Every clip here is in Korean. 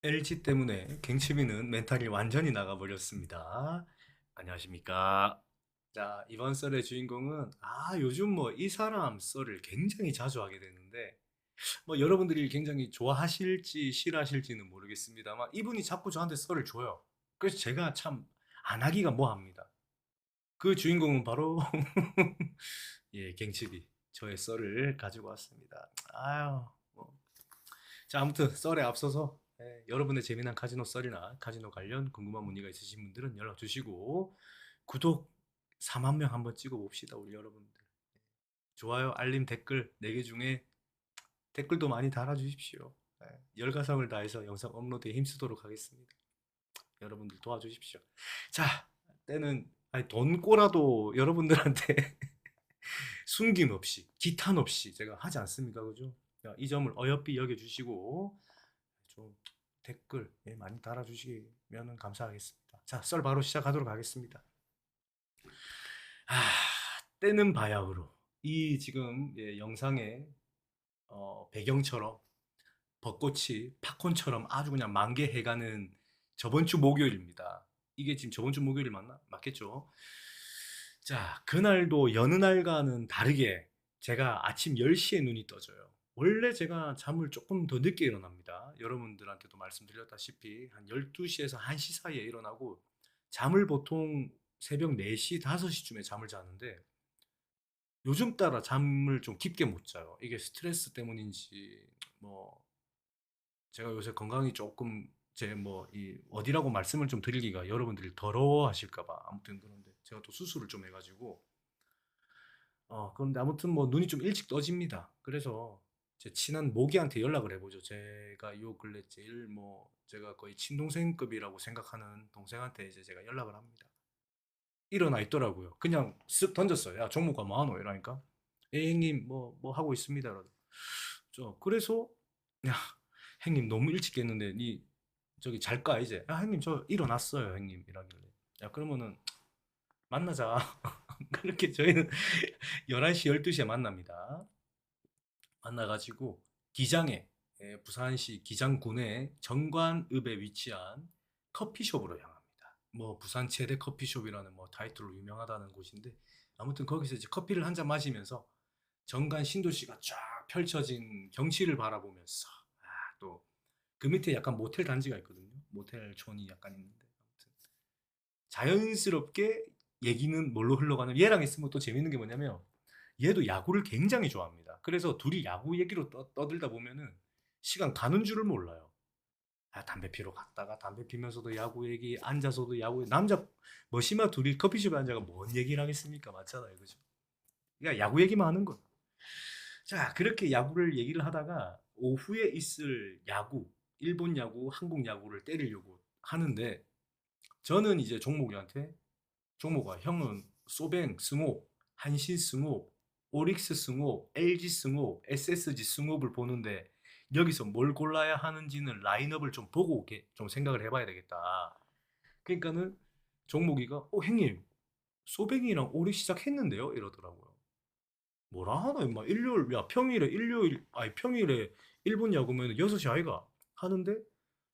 LG 때문에 갱치비는 멘탈이 완전히 나가버렸습니다. 안녕하십니까. 자, 이번 썰의 주인공은, 요즘 뭐 이 사람 썰을 굉장히 자주 하게 되는데, 뭐 여러분들이 굉장히 좋아하실지 싫어하실지는 모르겠습니다만, 이분이 자꾸 저한테 썰을 줘요. 그래서 제가 참 안 하기가 뭐합니다. 그 주인공은 바로, 예, 갱치비. 저의 썰을 가지고 왔습니다. 뭐. 자, 아무튼 썰에 앞서서 여러분의 재미난 카지노 썰이나 카지노 관련 궁금한 문의가 있으신 분들은 연락 주시고 구독 4만 명 한번 찍어 봅시다, 우리 여러분들. 좋아요, 알림, 댓글 4개 중에 댓글도 많이 달아 주십시오. 열과성을 다해서 영상 업로드에 힘쓰도록 하겠습니다. 여러분들 도와주십시오. 자, 때는 돈 꼬라도 여러분들한테 숨김없이 기탄 없이 제가 하지 않습니까, 그죠? 자, 이 점을 어여삐 여겨주시고 좀 댓글 많이 달아주시면 감사하겠습니다. 자, 썰 바로 시작하도록 하겠습니다. 아, 때는 바야흐로 이 지금 영상의 배경처럼 벚꽃이 팝콘처럼 아주 그냥 만개해가는 저번 주 목요일입니다. 이게 지금 저번 주 목요일 맞나? 맞겠죠? 자, 그날도 여느 날과는 다르게 제가 아침 10시에 눈이 떠져요. 원래 제가 잠을 조금 더 늦게 일어납니다. 여러분들한테도 말씀드렸다시피 한 12시에서 1시 사이에 일어나고 잠을 보통 새벽 4시, 5시쯤에 잠을 자는데 요즘 따라 잠을 좀 깊게 못 자요. 이게 스트레스 때문인지 뭐 제가 요새 건강이 조금 제 뭐 이 어디라고 말씀을 좀 드리기가 여러분들이 더러워하실까 봐 아무튼 그런데 제가 또 수술을 좀 해가지고 그런데 아무튼 뭐 눈이 좀 일찍 떠집니다. 그래서 제 친한 모기한테 연락을 해보죠. 제가 요 근래 제일 뭐 제가 거의 친동생급이라고 생각하는 동생한테 이제 제가 연락을 합니다. 일어나 있더라고요. 그냥 쓱 던졌어요. 야, 종무가 뭐하노? 이러니까. 예, 형님, 뭐 하고 있습니다. 그래서, 야, 형님 너무 일찍 깼는데, 저기 잘까, 이제? 야, 형님, 저 일어났어요, 형님. 이러길래. 야, 그러면은, 만나자. 그렇게 저희는 11시, 12시에 만납니다. 만나가지고, 기장에, 부산시 기장군의 정관읍에 위치한 커피숍으로 향합니다. 뭐, 부산 최대 커피숍이라는 뭐 타이틀로 유명하다는 곳인데, 아무튼 거기서 이제 커피를 한 잔 마시면서 정관 신도시가 쫙 펼쳐진 경치를 바라보면서, 또, 그 밑에 약간 모텔 단지가 있거든요. 모텔촌이 약간 있는데. 아무튼 자연스럽게 얘기는 뭘로 흘러가는 얘랑 있으면 또 재밌는 게 뭐냐면 얘도 야구를 굉장히 좋아합니다. 그래서 둘이 야구 얘기로 떠들다 보면은 시간 가는 줄을 몰라요. 담배 피러 갔다가 담배 피면서도 야구 얘기, 앉아서도 야구 얘기. 남자 머시마 둘이 커피숍에 앉아가 뭔 얘기를 하겠습니까? 맞잖아요, 그죠? 그러니까 야구 얘기만 하는 거. 자, 그렇게 야구를 얘기를 하다가 오후에 있을 야구, 일본 야구, 한국 야구를 때리려고 하는데 저는 이제 종목이한테 종목아, 형은 소뱅 승호, 한신 승호, 오릭스 승호, LG 승호, SSG 승호를 보는데 여기서 뭘 골라야 하는지는 라인업을 좀 보고 좀 생각을 해봐야 되겠다. 그러니까는 종목이가 형님 소뱅이랑 오릭 시작했는데요 이러더라고요. 뭐라 하나 임마 일요일 야 평일에 일요일 아니 평일에 일본 야구면 6시 아이가 하는데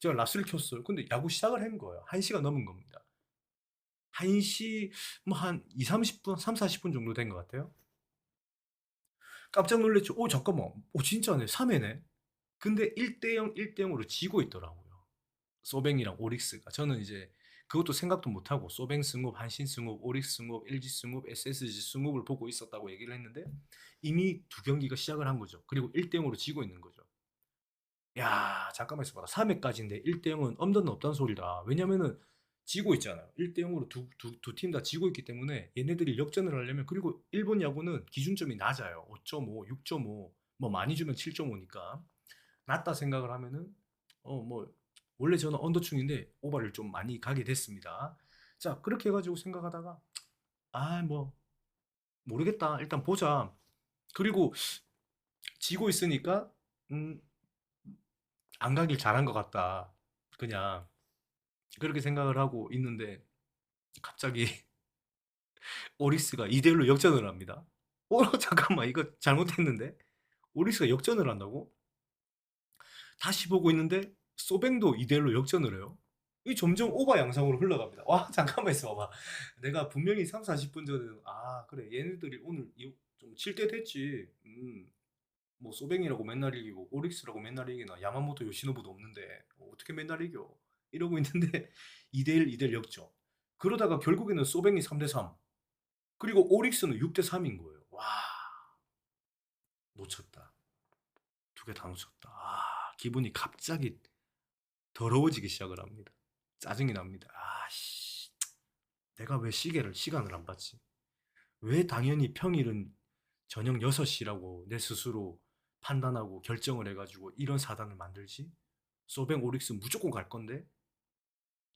제가 라스를 켰어요. 근데 야구 시작을 한 거예요. 1시가 넘은 겁니다. 1시 뭐 한 2, 30분, 3, 40분 정도 된 것 같아요. 깜짝 놀랐죠. 잠깐만. 진짜네. 3회네. 근데 1대0, 1대0으로 지고 있더라고요. 소뱅이랑 오릭스가. 저는 이제 그것도 생각도 못하고 소뱅 승업, 한신 승업, 오릭스 승업, LG 승업, SSG 승업을 보고 있었다고 얘기를 했는데 이미 두 경기가 시작을 한 거죠. 그리고 1대0으로 지고 있는 거죠. 야, 잠깐만 있어봐라. 3회까지인데 1대0은 엄두는 없다는 소리다. 왜냐면은 지고 있잖아요. 1대0으로 두 팀 다 지고 있기 때문에 얘네들이 역전을 하려면 그리고 일본 야구는 기준점이 낮아요. 5.5, 6.5, 뭐 많이 주면 7.5니까 낮다 생각을 하면은 뭐 원래 저는 언더충인데 오버를 좀 많이 가게 됐습니다. 자, 그렇게 해가지고 생각하다가 뭐 모르겠다. 일단 보자. 그리고 지고 있으니까 음, 안 가길 잘한 것 같다. 그냥 그렇게 생각을 하고 있는데 갑자기 오리스가 2대1로 역전을 합니다. 잠깐만 이거 잘못했는데 오리스가 역전을 한다고? 다시 보고 있는데 소뱅도 2대1로 역전을 해요. 이 점점 오버 양상으로 흘러갑니다. 와, 잠깐만 있어봐. 내가 분명히 3, 40분 전에, 아, 그래. 얘네들이 오늘 좀 칠 때 됐지. 뭐, 소뱅이라고 맨날 이기고, 오릭스라고 맨날 이기나, 야마모토 요시노부도 없는데, 어떻게 맨날 이겨? 이러고 있는데, 2대1, 2대1 역전. 그러다가 결국에는 소뱅이 3대3. 그리고 오릭스는 6대3인 거예요. 와, 놓쳤다. 두 개 다 놓쳤다. 아, 기분이 갑자기 더러워지기 시작을 합니다. 짜증이 납니다. 아씨, 내가 왜 시간을 안 봤지? 왜 당연히 평일은 저녁 6시라고 내 스스로 판단하고 결정을 해가지고 이런 사단을 만들지? 소뱅 오릭스 무조건 갈 건데?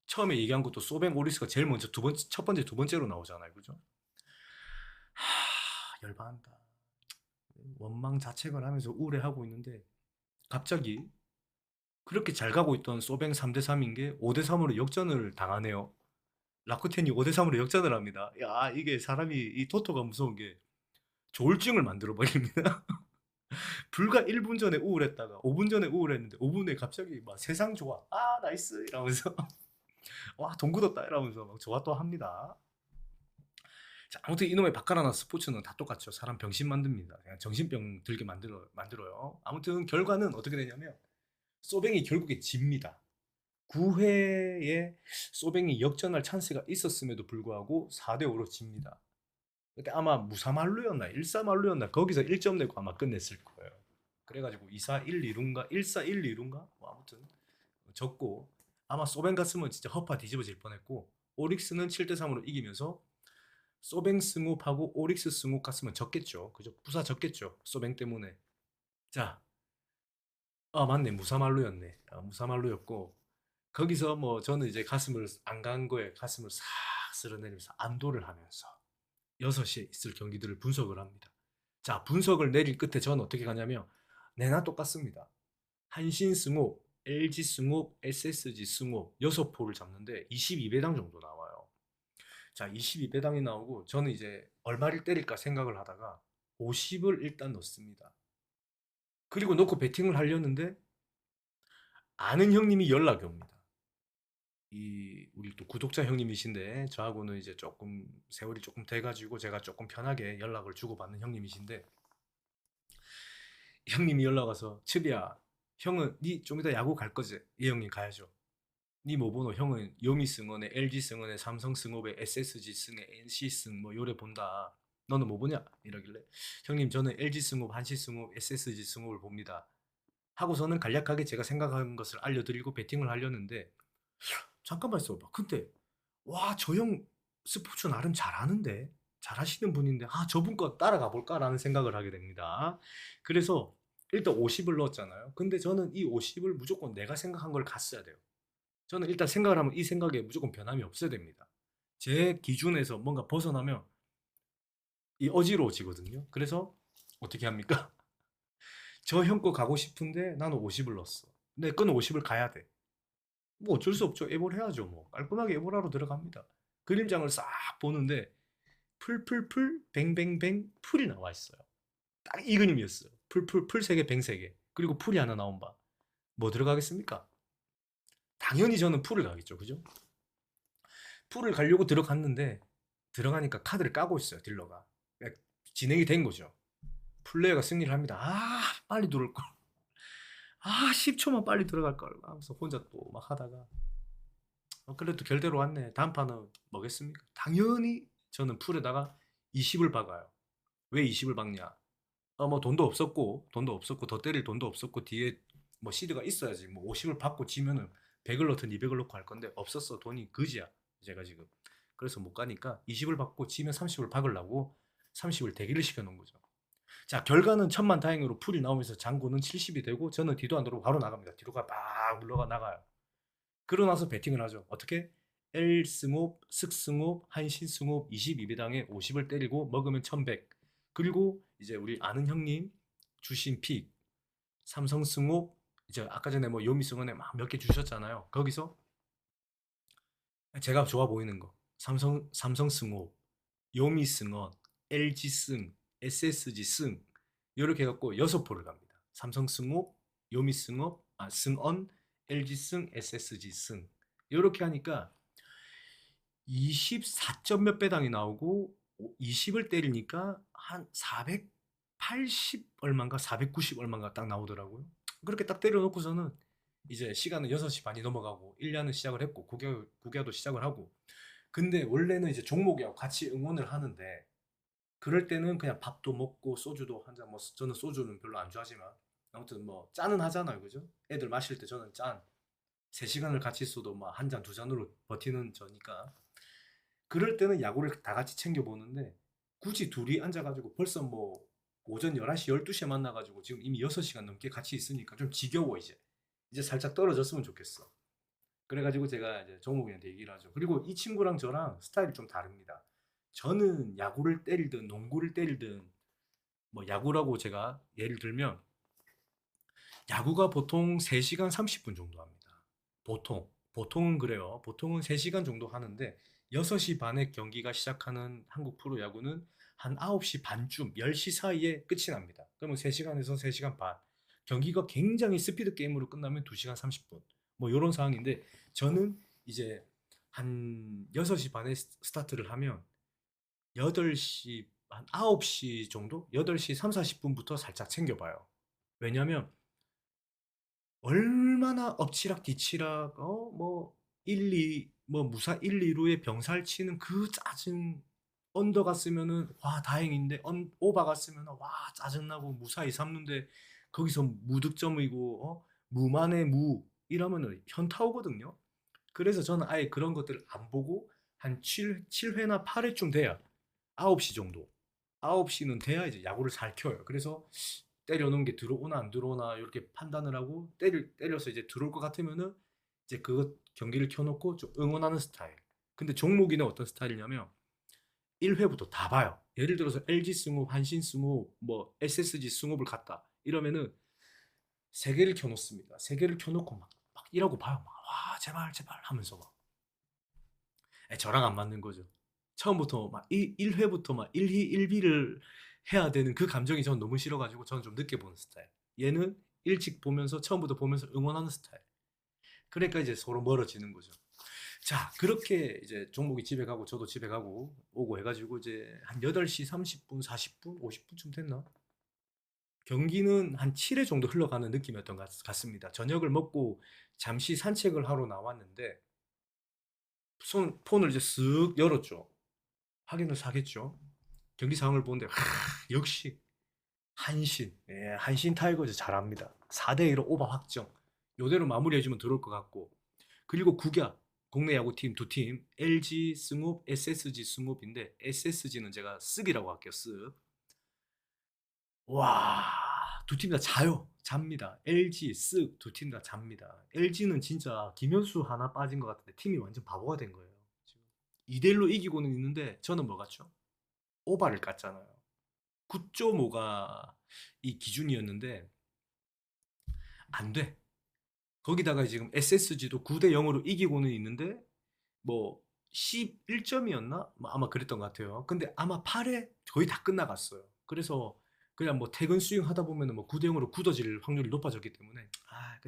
처음에 얘기한 것도 소뱅 오릭스가 제일 먼저 첫 번째, 두 번째로 나오잖아요. 그죠? 열받는다. 원망 자책을 하면서 우울해하고 있는데 갑자기 그렇게 잘 가고 있던 소뱅 3대3인 게 5대3으로 역전을 당하네요. 라쿠텐이 5대3으로 역전을 합니다. 야, 이게 사람이, 이 토토가 무서운 게 조울증을 만들어 버립니다. 불과 1분 전에 우울했다가 5분 전에 우울했는데 5분에 갑자기 막 세상 좋아. 아, 나이스. 이러면서 와, 돈 굳었다. 이러면서 막 좋아 또 합니다. 자, 아무튼 이놈의 바카라나 스포츠는 다 똑같죠. 사람 병신 만듭니다. 그냥 정신병 들게 만들어요. 아무튼 결과는 어떻게 되냐면 소뱅이 결국에 집니다. 9회에 소뱅이 역전할 찬스가 있었음에도 불구하고 4대5로 집니다. 그때 아마 무사말루였나 1사말루였나 거기서 1점 내고 아마 끝냈을 거예요. 그래가지고 2사 1, 2루인가 1사 1, 2루인가 뭐 아무튼 졌고 아마 소뱅 갔으면 진짜 허파 뒤집어질 뻔했고 오릭스는 7대3으로 이기면서 소뱅 승업하고 오릭스 승업 갔으면 졌겠죠. 그죠? 부사 졌겠죠. 소뱅 때문에. 자, 맞네. 무사말루였네. 무사말루였고 거기서 뭐 저는 이제 가슴을 안 간 거에 가슴을 싹 쓸어내리면서 안도를 하면서 6시에 있을 경기들을 분석을 합니다. 자, 분석을 내릴 끝에 저는 어떻게 가냐면 내나 똑같습니다. 한신 승호, LG 승호, SSG 승호 6포를 잡는데 22배당 정도 나와요. 자, 22배당이 나오고 저는 이제 얼마를 때릴까 생각을 하다가 50을 일단 넣습니다. 그리고 넣고 배팅을 하려는데 아는 형님이 연락이 옵니다. 우리 또 구독자 형님이신데 저하고는 이제 조금 세월이 조금 돼가지고 제가 조금 편하게 연락을 주고받는 형님이신데 형님이 연락 와서 츠비야, 형은 니 좀 이따 야구 갈 거지? 이 형님 가야죠. 니 뭐 보노? 형은 요미 승원에 LG 승원에 삼성 승업에 SSG 승에 NC 승뭐 요래 본다. 너는 뭐 보냐? 이러길래 형님 저는 LG 승업, 한시 승업, SSG 승업을 봅니다. 하고서는 간략하게 제가 생각한 것을 알려드리고 배팅을 하려는데 잠깐만 있어봐. 근데 와, 저 형 스포츠 나름 잘하는데 잘하시는 분인데 저분 거 따라가 볼까라는 생각을 하게 됩니다. 그래서 일단 50을 넣었잖아요. 근데 저는 이 50을 무조건 내가 생각한 걸 갔어야 돼요. 저는 일단 생각을 하면 이 생각에 무조건 변함이 없어야 됩니다. 제 기준에서 뭔가 벗어나면 이 어지러워지거든요. 그래서 어떻게 합니까? 저 형 거 가고 싶은데 나는 50을 넣었어. 내 거는 50을 가야 돼. 뭐 어쩔 수 없죠. 애볼 해야죠. 뭐 깔끔하게 애볼하러 들어갑니다. 그림장을 싹 보는데 풀풀풀 뱅뱅뱅 풀이 나와 있어요. 딱 이 그림이었어요. 풀풀 풀 3개 뱅 3개 그리고 풀이 하나 나온 바. 뭐 들어가겠습니까? 당연히 저는 풀을 가겠죠. 그죠? 풀을 가려고 들어갔는데 들어가니까 카드를 까고 있어요. 딜러가. 그러니까 진행이 된 거죠. 플레이어가 승리를 합니다. 빨리 들어올 걸. 10초만 빨리 들어갈 걸. 하면서 혼자 또 막 하다가 그래도 결대로 왔네. 다음 판은 뭐겠습니까? 당연히 저는 풀에다가 20을 박아요. 왜 20을 박냐? 뭐 돈도 없었고 더 때릴 돈도 없었고 뒤에 뭐 시드가 있어야지. 뭐 50을 받고 지면은 100을 넣든 200을 넣고 할 건데 없었어. 돈이 그지야. 제가 지금. 그래서 못 가니까 20을 받고 지면 30을 박으려고 30을 대기를 시켜 놓은 거죠. 자, 결과는 천만다행으로 풀이 나오면서 장고는 70이 되고 저는 뒤도 안 돌고 바로 나갑니다. 뒤로가 막 물러가 나가요. 그러고 나서 배팅을 하죠. 어떻게? L승업, 승승업, 한신승업 22배당에 50을 때리고 먹으면 1100. 그리고 이제 우리 아는 형님 주신 픽 삼성승업 이제 아까 전에 뭐 요미승원에 막 몇 개 주셨잖아요. 거기서 제가 좋아 보이는 거 삼성승업, 요미승원, LG승, SSG승 이렇게 해갖고 6포를 갑니다. 삼성승업, 요미승업, 승언, LG승, SSG승 이렇게 하니까 24점 몇 배당이 나오고 20을 때리니까 한 480 얼마인가 490 얼마인가 딱 나오더라고요. 그렇게 딱 때려놓고서는 이제 시간은 6시 반이 넘어가고 1야는 시작을 했고 9야도 시작을 하고 근데 원래는 이제 종목이하고 같이 응원을 하는데 그럴 때는 그냥 밥도 먹고 소주도 한 잔 뭐 저는 소주는 별로 안 좋아하지만 아무튼 뭐 짠은 하잖아요. 그죠? 애들 마실 때 저는 짠 3시간을 같이 있어도 막 한 잔 두 잔으로 버티는 저니까 그럴 때는 야구를 다 같이 챙겨보는데 굳이 둘이 앉아가지고 벌써 뭐 오전 11시, 12시에 만나가지고 지금 이미 6시간 넘게 같이 있으니까 좀 지겨워 이제. 이제 살짝 떨어졌으면 좋겠어. 그래가지고 제가 이제 종목이한테 얘기를 하죠. 그리고 이 친구랑 저랑 스타일이 좀 다릅니다. 저는 야구를 때리든 농구를 때리든 뭐 야구라고 제가 예를 들면 야구가 보통 3시간 30분 정도 합니다. 보통은 그래요. 보통은 3시간 정도 하는데 6시 반에 경기가 시작하는 한국 프로야구는 한 9시 반쯤 10시 사이에 끝이 납니다. 그러면 3시간에서 3시간 반. 경기가 굉장히 스피드 게임으로 끝나면 2시간 30분. 뭐 이런 상황인데 저는 이제 한 6시 반에 스타트를 하면 8시 한 9시 정도? 8시 3, 40분부터 살짝 챙겨봐요. 왜냐면 얼마나 엎치락 뒤치락 뭐 1, 2, 뭐 무사 1, 2루에 병살 치는 그 짜증 언더 갔으면은 와 다행인데 오바 갔으면 와 짜증나고 무사히 삼는데 거기서 무득점이고 무만의 무 이러면은 현타 오거든요. 그래서 저는 아예 그런 것들을 안 보고 한 7회나 8회쯤 돼야 9시 정도 9시는 돼야 이제 야구를 잘 켜요. 그래서 때려놓은 게 들어오나 안 들어오나 이렇게 판단을 하고 때려서 이제 들어올 것 같으면은 이제 그거 경기를 켜놓고 좀 응원하는 스타일. 근데 종목이는 어떤 스타일이냐면 1회부터 다 봐요. 예를 들어서 LG 승업, 한신 승업, 뭐 SSG 승업을 갔다 이러면은 세 개를 켜놓습니다. 세 개를 켜놓고 막 이라고 봐요. 막, 와 제발 제발 하면서 막 저랑 안 맞는 거죠. 처음부터 막 1회부터 막 1희 1비를 해야 되는 그 감정이 저는 너무 싫어가지고 저는 좀 늦게 보는 스타일. 얘는 일찍 보면서 처음부터 보면서 응원하는 스타일. 그러니까 이제 서로 멀어지는 거죠. 자, 그렇게 이제 종목이 집에 가고 저도 집에 가고 오고 해가지고 이제 한 8시 30분, 40분, 50분쯤 됐나? 경기는 한 7회 정도 흘러가는 느낌이었던 것 같습니다. 저녁을 먹고 잠시 산책을 하러 나왔는데 폰을 이제 쓱 열었죠. 확인을 하겠죠. 경기 상황을 보는데 역시 한신, 한신 타이거즈 잘합니다. 4대1로 오버 확정. 요대로 마무리해주면 들어올 것 같고 그리고 국야 국내 야구팀 두 팀 LG 승업, SSG 승업인데 SSG는 제가 쓱이라고 할게요. 쓱. 와, 두 팀 다 자요. 잡니다. LG 쓱 두 팀 다 잡니다. LG는 진짜 김현수 하나 빠진 것 같은데 팀이 완전 바보가 된 거예요. 2대1로 이기고는 있는데 저는 뭐 같죠? 오바를 깠잖아요. 9.5가 이 기준이었는데 안 돼. 거기다가 지금 SSG도 9대 0으로 이기고는 있는데 뭐 11점이었나? 아마 그랬던 것 같아요. 근데 아마 8회 거의 다 끝나갔어요. 그래서 그냥 뭐 퇴근 스윙 하다 보면은 뭐 9대 0으로 굳어질 확률이 높아졌기 때문에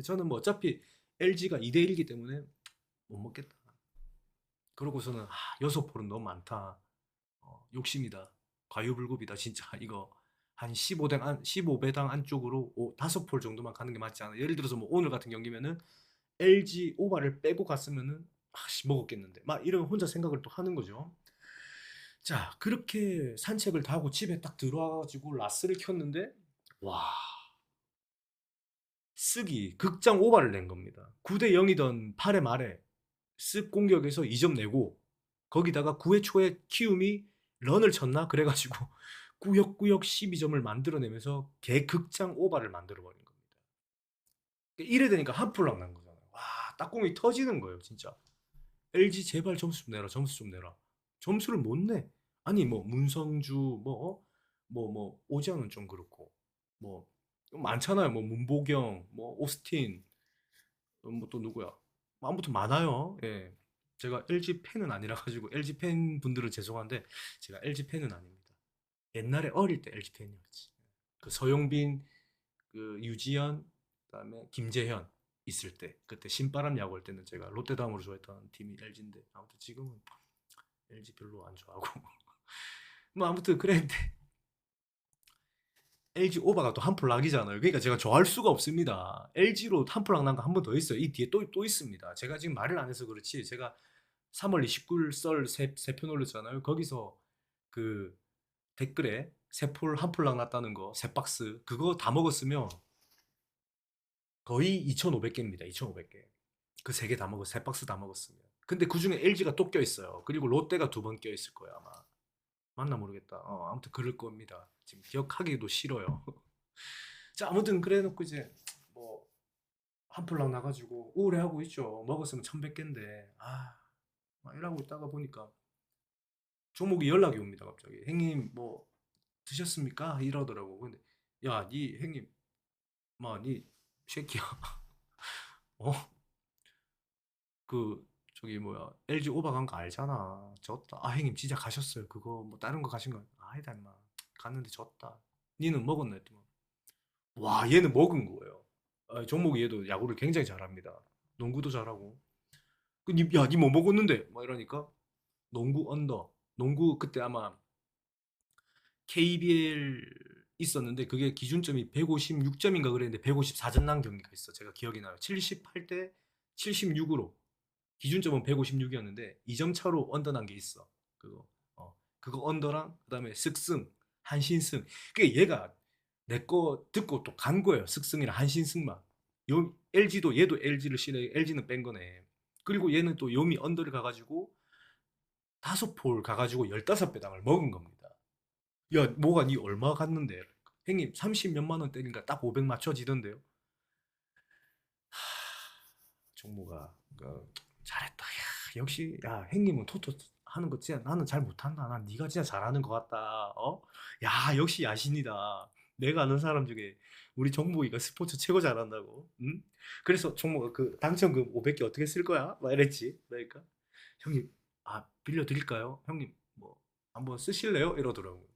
저는 뭐 어차피 LG가 2대 1이기 때문에 못 먹겠다. 그러고서는 6폴은 너무 많다. 욕심이다. 과유불급이다. 진짜 이거 한 15배당 안쪽으로 5폴 정도만 가는 게 맞지 않아. 예를 들어서 뭐 오늘 같은 경기면은 LG 오바를 빼고 갔으면은 먹었겠는데 막 이런 혼자 생각을 또 하는 거죠. 자, 그렇게 산책을 다 하고 집에 딱 들어와가지고 라스를 켰는데 와, 쓰기 극장 오바를 낸 겁니다. 9대 0이던 8회 말에 쓱 공격에서 2점 내고 거기다가 9회 초에 키움이 런을 쳤나 그래가지고 꾸역꾸역 12점을 만들어내면서 개극장 오바를 만들어버린 겁니다. 이래 되니까 한풀락 난 거잖아요. 와, 딱공이 터지는 거예요, 진짜. LG 제발 점수 좀 내라, 점수 좀 내라. 점수를 못 내. 아니 뭐 문성주 뭐 오지환은 좀 그렇고 뭐 많잖아요. 뭐 문보경, 뭐 오스틴, 뭐 또 누구야? 뭐 아무튼 많아요. 예. 제가 LG 팬은 아니라 가지고 LG 팬 분들은 죄송한데 제가 LG 팬은 아닙니다. 옛날에 어릴 때 LG 팬이었지. 그 서용빈, 그 유지현, 그다음에 김재현 있을 때, 그때 신바람 야구 할 때는 제가 롯데 다음으로 좋아했던 팀이 LG인데, 아무튼 지금은 LG 별로 안 좋아하고 뭐 아무튼 그랬는데 LG 오바가 또 한풀 낙이잖아요. 그러니까 제가 좋아할 수가 없습니다. LG로 한풀 낙 난 거 한 번 더 있어요. 이 뒤에 또 있습니다. 제가 지금 말을 안 해서 그렇지, 제가 3월 29일 썰 3편 올렸잖아요. 거기서 그 댓글에 세폴 한풀 낙 났다는 거, 세 박스 그거 다 먹었으면 거의 2,500개입니다. 2,500개. 그 세 개 다 먹었, 세 박스 다 먹었으면. 근데 그 중에 LG가 또 껴있어요. 그리고 롯데가 2번 껴있을 거예요, 아마. 맞나 모르겠다. 아무튼 그럴 겁니다. 지금 기억하기도 싫어요. 자, 아무튼 그래 놓고 이제 뭐 한풀락 나가지고 우울해하고 있죠. 먹었으면 1,100개인데 막 이러고 있다가 보니까 종목이 연락이 옵니다. 갑자기 형님 뭐 드셨습니까? 이러더라고. 근데 야, 니 형님, 니 새끼야, 어? 그 저기 뭐야, LG 오버 간 거 알잖아. 졌다. 형님 진짜 가셨어요. 그거 뭐 다른 거 가신 거 아니다 임마. 갔는데 졌다. 니는 먹었나 했더니 와, 얘는 먹은 거예요. 종목이 얘도 야구를 굉장히 잘합니다. 농구도 잘하고. 야, 니 뭐 먹었는데? 막 이러니까 농구 언더. 농구 그때 아마 KBL 있었는데 그게 기준점이 156점인가 그랬는데 154점 난 경기가 있어. 제가 기억이 나요. 78대 76으로. 기준점은 156이었는데 2점 차로 언더 난 게 있어. 그거 언더랑 그다음에 쓱승, 한신승. 그게 얘가 내 거 듣고 또 간 거예요. 쓱승이랑 한신승만. LG도 얘도 LG를 싫어해. LG는 뺀 거네. 그리고 얘는 또 요미 언더를 가가지고 5폴 가가지고 15배당을 먹은 겁니다. 야, 뭐가 니 얼마 갔는데? 형님 30 몇만 원 때리니까 딱 500 맞춰지던데요. 종무가 잘했다. 야, 역시 야, 형님은 토토 하는 거 진짜 나는 잘 못한다. 난 네가 진짜 잘하는 것 같다. 야, 역시 야신이다. 내가 아는 사람 중에 우리 종목이가 스포츠 최고 잘한다고. 응? 그래서 종목가 그 당첨금 500개 어떻게 쓸 거야? 막 이랬지. 그러니까 형님, 빌려 드릴까요? 형님 뭐 한번 쓰실래요? 이러더라고.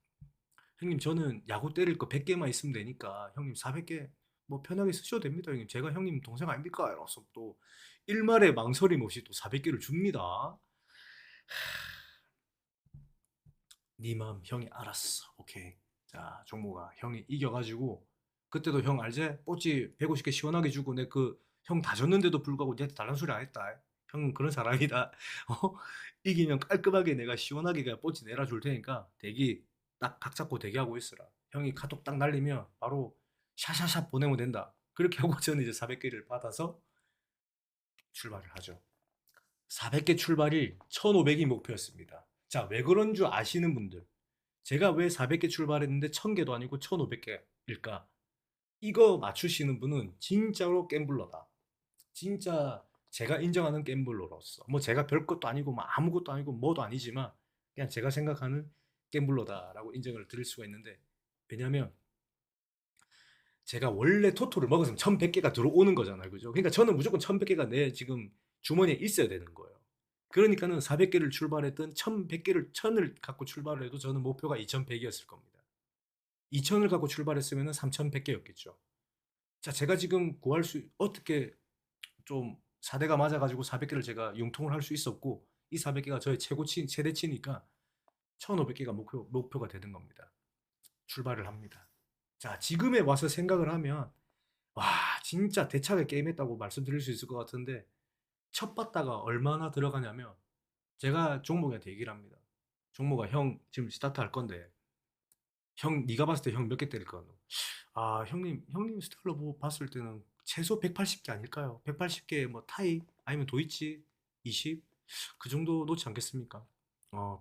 형님 저는 야구 때릴 거 100개만 있으면 되니까 형님 400개 뭐 편하게 쓰셔도 됩니다. 형님 제가 형님 동생 아닙니까? 이러면서 또 일말의 망설임 없이 또 400개를 줍니다. 네 마음 형이 알았어. 오케이. 자, 종모가 형이 이겨가지고 그때도 형 알제? 뽀찌 150개 시원하게 주고 내 그 형 다 줬는데도 불구하고 니한테 달란 소리 안 했다. 형은 그런 사람이다. 어? 이기면 깔끔하게 내가 시원하게 그냥 뽀찌 내놔줄 테니까 대기 딱 각 잡고 대기하고 있으라. 형이 카톡 딱 날리면 바로 샤샤샤 보내면 된다. 그렇게 하고 저는 이제 400개를 받아서 출발을 하죠. 400개 출발이 1,500이 목표였습니다. 자, 왜 그런 줄 아시는 분들. 제가 왜 400개 출발했는데 1000개도 아니고 1500개일까? 이거 맞추시는 분은 진짜로 갬블러다. 진짜 제가 인정하는 갬블러로서. 뭐 제가 별 것도 아니고 뭐 아무것도 아니고 뭐도 아니지만 그냥 제가 생각하는 갬블러다라고 인정을 드릴 수가 있는데, 왜냐면 제가 원래 토토를 먹었으면 1100개가 들어오는 거잖아요. 그죠? 그러니까 저는 무조건 1100개가 내 지금 주머니에 있어야 되는 거예요. 그러니까는 400개를 출발했던 1100개를 1000을 갖고 출발을 해도 저는 목표가 2100이었을 겁니다. 2000을 갖고 출발했으면 3100개였겠죠. 자, 제가 지금 구할 수 어떻게 좀 4대가 맞아가지고 400개를 제가 융통을 할 수 있었고 이 400개가 저의 최대치니까 1500개가 목표가 되는 겁니다. 출발을 합니다. 자, 지금에 와서 생각을 하면 와, 진짜 대차게 게임했다고 말씀드릴 수 있을 것 같은데 첫 봤다가 얼마나 들어가냐면 제가 종목한테 얘기를 합니다. 종목아, 형 지금 스타트 할 건데 형 네가 봤을 때 형 몇 개 때릴 거야? 형님 스타일로 뭐 봤을 때는 최소 180개 아닐까요? 180개 뭐 타이 아니면 도이치 20? 그 정도 놓지 않겠습니까?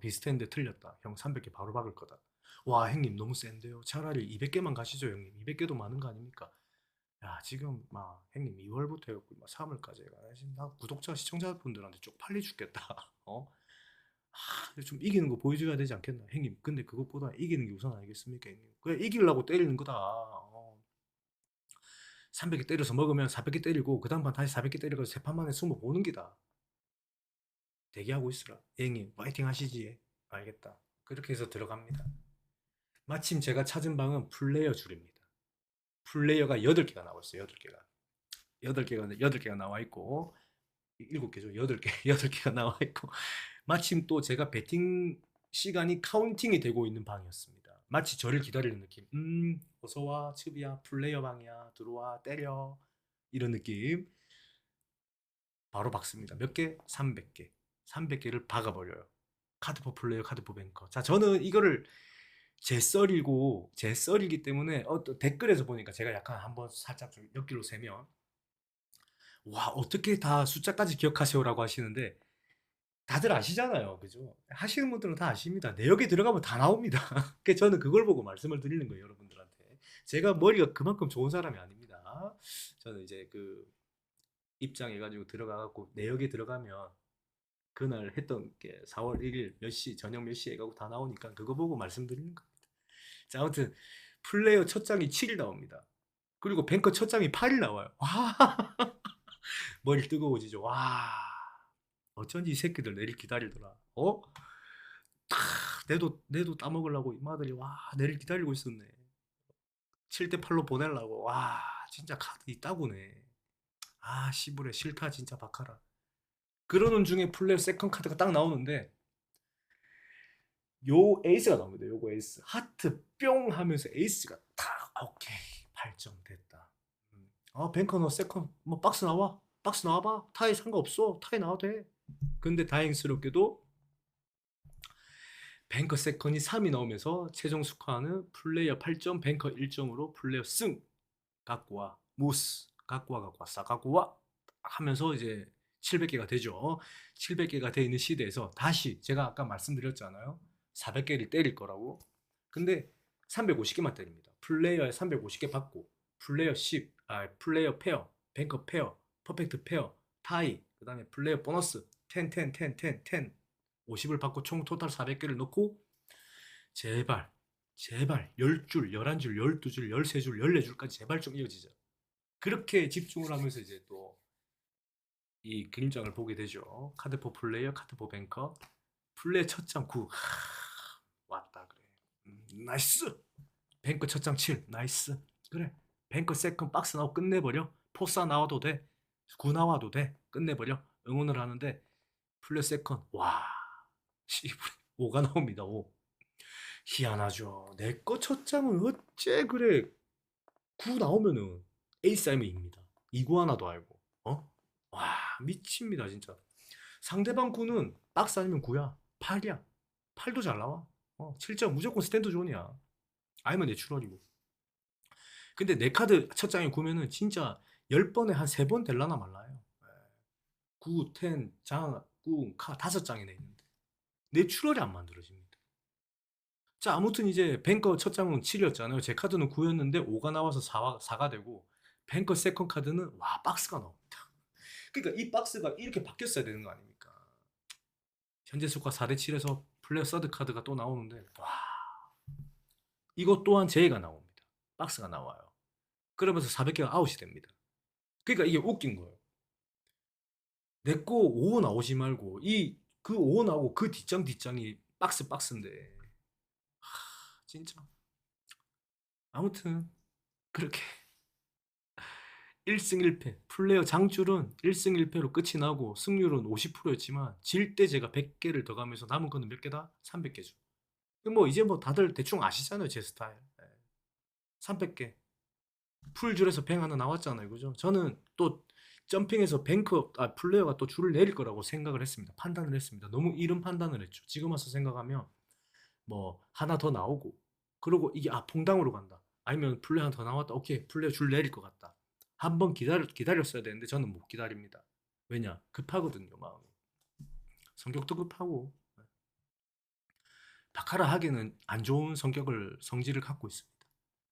비슷했는데 틀렸다. 형 300개 바로 박을 거다. 와, 형님 너무 센데요. 차라리 200개만 가시죠, 형님. 200개도 많은 거 아닙니까? 야, 지금 막 형님 2월부터 해갖고 막 3월까지 해가 지금 나 구독자 시청자분들한테 쪽팔리 죽겠다. 어? 좀 이기는 거 보여줘야 되지 않겠나, 형님. 근데 그것보다 이기는 게 우선 아니겠습니까, 형님. 그래, 이기려고 때리는 거다. 300개 때려서 먹으면 400개 때리고 그 다음 판 다시 400개 때리고 세 판 만에 승부 보는 기다. 대기하고 있으라. 형님 파이팅 하시지. 알겠다. 그렇게 해서 들어갑니다. 마침 제가 찾은 방은 플레이어 줄입니다. 플레이어가 8개가 나왔어요. 8개가. 8개가 나와 있고 7개죠. 8개, 8개가 나와 있고 마침 또 제가 배팅 시간이 카운팅이 되고 있는 방이었습니다. 마치 저를 기다리는 느낌. 어서 와, 츠비야, 플레이어 방이야. 들어와, 때려. 이런 느낌. 바로 박습니다. 몇 개? 300개. 300개를 박아버려요. 카드포 플레이어, 카드포 뱅커. 자, 저는 이거를 제 썰이기 때문에 또 댓글에서 보니까 제가 약간 한번 살짝 좀 옆길로 세면 와, 어떻게 다 숫자까지 기억하세요라고 하시는데 다들 아시잖아요. 그죠? 하시는 분들은 다 아십니다. 내역에 들어가면 다 나옵니다. 그래서 저는 그걸 보고 말씀을 드리는 거예요, 여러분들한테. 제가 머리가 그만큼 좋은 사람이 아닙니다. 저는 이제 그 입장해가지고 들어가갖고 내역에 들어가면 그날 했던 게 4월 1일 몇 시, 저녁 몇 시에 가고 다 나오니까 그거 보고 말씀드리는 겁니다. 자, 아무튼 플레이어 첫 장이 7일 나옵니다. 그리고 뱅커 첫 장이 8일 나와요. 와, 머리 뜨거워지죠. 와, 어쩐지 이 새끼들 내일 기다리더라. 어? 탁, 내도 따먹으려고 이마들이 와, 내일 기다리고 있었네. 7대 8로 보내려고. 와, 진짜 카드 있다고네. 아, 씨부레 싫다 진짜 바카라. 그러는 중에 플레이어 세컨 카드가 딱 나오는데 요 에이스가 나옵니다. 요거 에이스. 하트 뿅 하면서 에이스가 탁 오케이. 발정됐다. 뱅커 너 세컨 뭐 박스 나와. 박스 나와봐. 타이 상관없어. 타이 나와도 돼. 근데 다행스럽게도 뱅커 세컨이 3이 나오면서 최종 스코어는 플레이어 8점, 뱅커 1점으로 플레이어 승. 갖고 와. 무스. 갖고 와. 싸 갖고 와. 하면서 이제 700개가 되죠. 700개가 돼 있는 시대에서 다시 제가 아까 말씀드렸잖아요. 400개를 때릴 거라고. 근데 350개만 때립니다. 플레이어에 350개 받고 플레이어 10, 플레이어 페어, 뱅커 페어, 퍼펙트 페어, 타이, 그 다음에 플레이어 보너스 10, 10, 10, 10, 10 50을 받고 총 토탈 400개를 넣고 제발 제발 10줄, 11줄, 12줄, 13줄, 14줄까지 제발 좀 이어지자. 그렇게 집중을 하면서 이제 또 이 그림장을 보게 되죠. 카드4 플레이어, 카드4 뱅커, 플레이 첫 장 9. 왔다 그래. 나이스. 뱅커 첫 장 7. 나이스. 그래. 뱅커 세컨 박스 나오고 끝내버려. 포사 나와도 돼. 9 나와도 돼. 끝내버려. 응원을 하는데 플레이 세컨. 와. 5가 나옵니다. 5. 희한하죠. 내 거 첫 장은 어째 그래. 9 나오면은 에이스 아니면 입니다. 이구 하나도 알고. 어? 와, 미칩니다, 진짜. 상대방 9는 박스 아니면 9야. 8이야. 8도 잘 나와. 7점 무조건 스탠드 존이야. 아니면 내추럴이고. 근데 내 카드 첫 장에 9면은 진짜 10번에 한 3번 될라나 말라요. 9, 10, 장, 9, 카 5장이나 있는데. 내추럴이 안 만들어집니다. 자, 아무튼 이제 뱅커 첫 장은 7이었잖아요. 제 카드는 9였는데 5가 나와서 4가 되고 뱅커 세컨 카드는 와, 박스가 나옵니다. 그러니까 이 박스가 이렇게 바뀌었어야 되는 거 아닙니까? 현재 수가 4대 7에서 플레어 서드 카드가 또 나오는데 와, 이것 또한 제의가 나옵니다. 박스가 나와요. 그러면서 400개가 아웃이 됩니다. 그러니까 이게 웃긴 거예요. 내 거 5 나오지 말고 그 5 나오고 그 뒷장이 박스인데 진짜 아무튼 그렇게 1승 1패 플레이어 장줄은 1승 1패로 끝이 나고 승률은 50%였지만 질 때 제가 100개를 더 가면서 남은 거는 몇 개다? 300개죠. 뭐 이제 뭐 다들 대충 아시잖아요, 제 스타일. 300개 풀줄에서 뱅 하나 나왔잖아요, 그죠? 저는 또 점핑에서 플레이어가 또 줄을 내릴 거라고 생각을 했습니다. 판단을 했습니다. 너무 이른 판단을 했죠. 지금 와서 생각하면 뭐 하나 더 나오고 그리고 이게 퐁당으로 간다. 아니면 플레이 하나 더 나왔다. 오케이, 플레이어 줄 내릴 것 같다. 한번 기다렸어야 되는데 저는 못 기다립니다. 왜냐? 급하거든요, 마음이. 성격도 급하고 바카라 하기는 안 좋은 성질을 갖고 있습니다.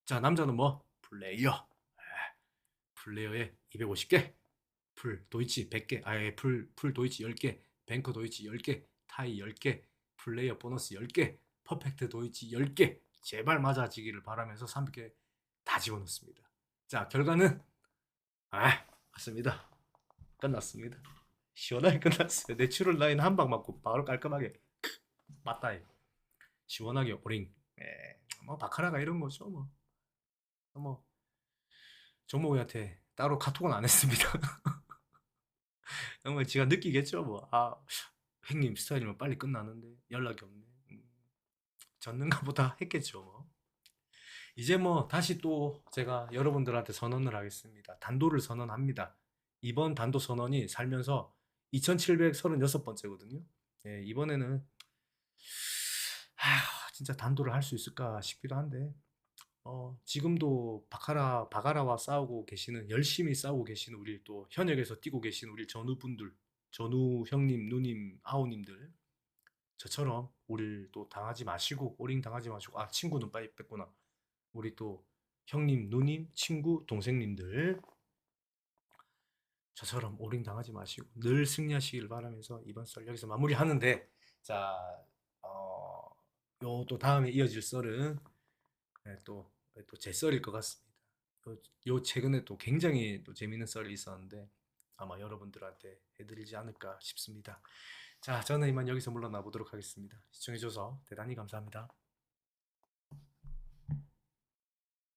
자, 남자는 뭐? 플레이어. 플레이어에 250개, 풀 도이치 100개, 풀 도이치 10개, 뱅커 도이치 10개, 타이 10개, 플레이어 보너스 10개, 퍼펙트 도이치 10개, 제발 맞아지기를 바라면서 300개 다 집어넣습니다. 자, 결과는 맞습니다. 끝났습니다. 시원하게 끝났어요. 내추럴 라인 한 방 맞고 바로 깔끔하게 맞다. 시원하게 오링. 뭐 바카라가 이런 거죠. 뭐 종목이한테 따로 카톡은 안 했습니다. 정말 지가 느끼겠죠, 뭐. 아, 형님 스타일이면 빨리 끝나는데 연락이 없네. 졌는가 보다 했겠죠, 뭐. 이제 뭐 다시 또 제가 여러분들한테 선언을 하겠습니다. 단도를 선언합니다. 이번 단도 선언이 살면서 2736번째거든요. 예, 이번에는 진짜 단도를 할 수 있을까 싶기도 한데 지금도 바가라와 싸우고 계시는 열심히 싸우고 계시는 우리 또 현역에서 뛰고 계시는 우리 전우분들, 전우 형님, 누님, 아우님들 저처럼 우리 또 당하지 마시고 오링 당하지 마시고 친구는 빠이 뺐구나. 우리 또 형님, 누님, 친구, 동생님들 저처럼 오링 당하지 마시고 늘 승리하시길 바라면서 이번 썰 여기서 마무리하는데 자, 요 또 다음에 이어질 썰은 또 제 썰일 것 같습니다. 요 최근에 또 굉장히 또 재밌는 썰이 있었는데 아마 여러분들한테 해드리지 않을까 싶습니다. 자, 저는 이만 여기서 물러나 보도록 하겠습니다. 시청해줘서 대단히 감사합니다.